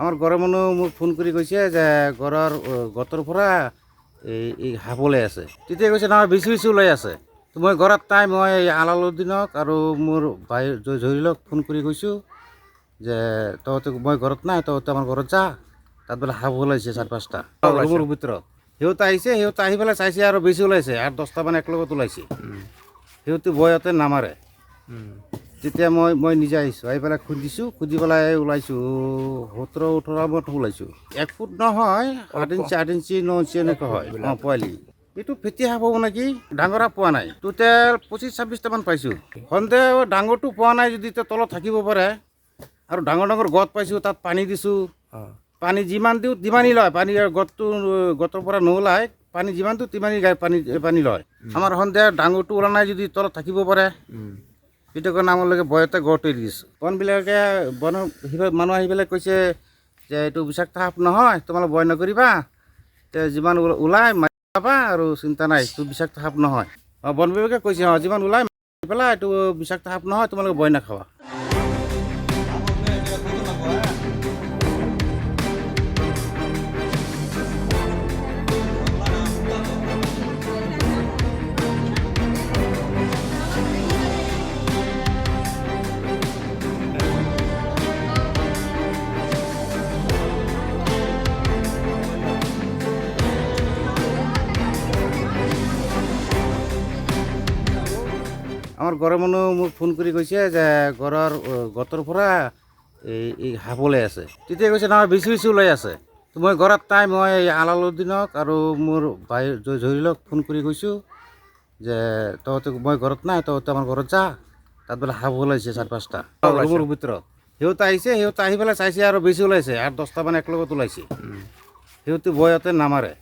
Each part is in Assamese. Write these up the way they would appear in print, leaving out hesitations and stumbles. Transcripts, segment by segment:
আমাৰ ঘৰেৰ মানুহ মোক ফোন কৰি কৈছে যে ঘৰৰ গতৰ পৰা এই সাপ ওলাই আছে। তেতিয়া কৈছে নহয় বেছি বেছি ওলাই আছে। তো মই ঘৰত নাই, মই আলালুদ্দিনক আৰু মোৰ ভাই জহিৰক ফোন কৰি কৈছোঁ যে তহঁতে, মই ঘৰত নাই, তহঁতে আমাৰ ঘৰত যা, তাত বোলে সাপ ওলাইছে 4-5টা ৰুমৰ ভিতৰত। সিহঁতে আহিছে, সিহঁতে আহি পেলাই চাইছে আৰু বেছি ওলাইছে, 8-10টা মানে একেলগত ওলাইছে। সিহঁতে ভয়তে নামাৰে। তেতিয়া মই নিজে আহিছোঁ, আহি পেলাই খুজি পেলাই ওলাইছোঁ 17-18 ওলাইছোঁ। 1 ফুট নহয়, 8 ইঞ্চি 9 ইঞ্চি এনেকুৱা হয় পোৱালি। এইটো ফেটি সাপ হ'ব নেকি, ডাঙৰ সাপ পোৱা নাই। টোটেল 25-26টামান পাইছোঁ। সন্দেহ ডাঙৰটো পোৱা নাই, যদি তলত থাকিব পাৰে। আৰু ডাঙৰ ডাঙৰ গত পাইছোঁ, তাত পানী দিছোঁ। পানী যিমান দিওঁ তিমানেই লয়, পানী গতৰ পৰা নোলায়, পানী যিমান দিওঁ তিমানেই পানী লয়। আমাৰ সন্দেহ ডাঙৰটো ওলা নাই, যদি তলত থাকিব পাৰে। সেইটো কাৰণে আমালোকে ভয়তে গড় তৰি দিছোঁ। বনবিলাকে মানুহ আহি পেলাই কৈছে যে এইটো বিষাক্ত সাপ নহয়, তোমালোকে ভয় নকৰিবা, যিমান ওলাই মাৰি পাবা আৰু চিন্তা নাই, এইটো বিষাক্ত সাপ নহয়। বন বিভাগে কৈছে যিমান ওলাই মাৰি পেলাই, এইটো বিষাক্ত সাপ নহয়, তোমালোকে ভয় নাখাবা। আমাৰ ঘৰেৰ মানুহ মোক ফোন কৰি কৈছে যে ঘৰৰ গতৰ পৰা এই সাপ ওলাই আছে। তেতিয়া কৈছে নহয় বেছি বেছি ওলাই আছে। তো মই ঘৰত নাই, মই আলালুদ্দিনক আৰু মোৰ ভাই জহিৰক ফোন কৰি কৈছোঁ যে তহঁতে, মই ঘৰত নাই, তহঁতে আমাৰ ঘৰত যা, তাত বোলে সাপ ওলাইছে 4-5টা ৰুমৰ ভিতৰত। সিহঁতে আহিছে, সিহঁতে আহি পেলাই চাইছে আৰু বেছি ওলাইছে, 8-10টা মানে একেলগত ওলাইছে। সিহঁতে ভয়তে নামাৰে।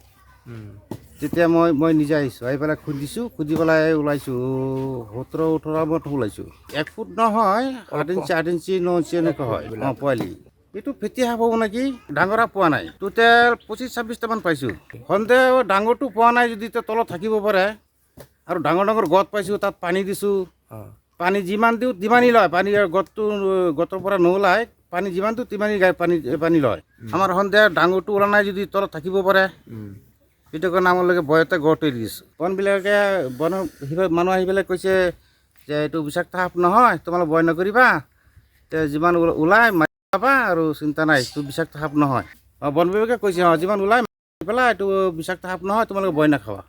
তেতিয়া মই নিজে আহিছোঁ, আহি পেলাই খুজি পেলাই ওলাইছোঁ 17-18 ওলাইছোঁ। 1 ফুট নহয়, 8 ইঞ্চি 9 ইঞ্চি এনেকুৱা হয় পোৱালি। এইটো ফেটি সাপ হ'ব নেকি, ডাঙৰ সাপ পোৱা নাই। টোটেল 25-26টামান পাইছোঁ। সন্দেহ ডাঙৰটো পোৱা নাই, যদি তলত থাকিব পাৰে। আৰু ডাঙৰ ডাঙৰ গত পাইছোঁ, তাত পানী দিছোঁ। পানী যিমান দিওঁ তিমানেই লয়, পানী গতৰ পৰা নোলায়, পানী যিমান দিওঁ তিমানেই পানী লয়। আমাৰ সন্দেহ ডাঙৰটো ওলা নাই, যদি তলত থাকিব পাৰে। সেইটো কাৰণে আমালোকে ভয়তে গড় তৰি দিছোঁ। বনবিলাকে মানুহ আহি পেলাই কৈছে যে এইটো বিষাক্ত সাপ নহয়, তোমালোকে ভয় নকৰিবা, যিমান ওলাই মাৰি পাবা আৰু চিন্তা নাই, এইটো বিষাক্ত সাপ নহয়। বন বিভাগে কৈছে যিমান ওলাই মাৰি পেলাই, এইটো বিষাক্ত সাপ নহয়, তোমালোকে ভয় নাখাবা।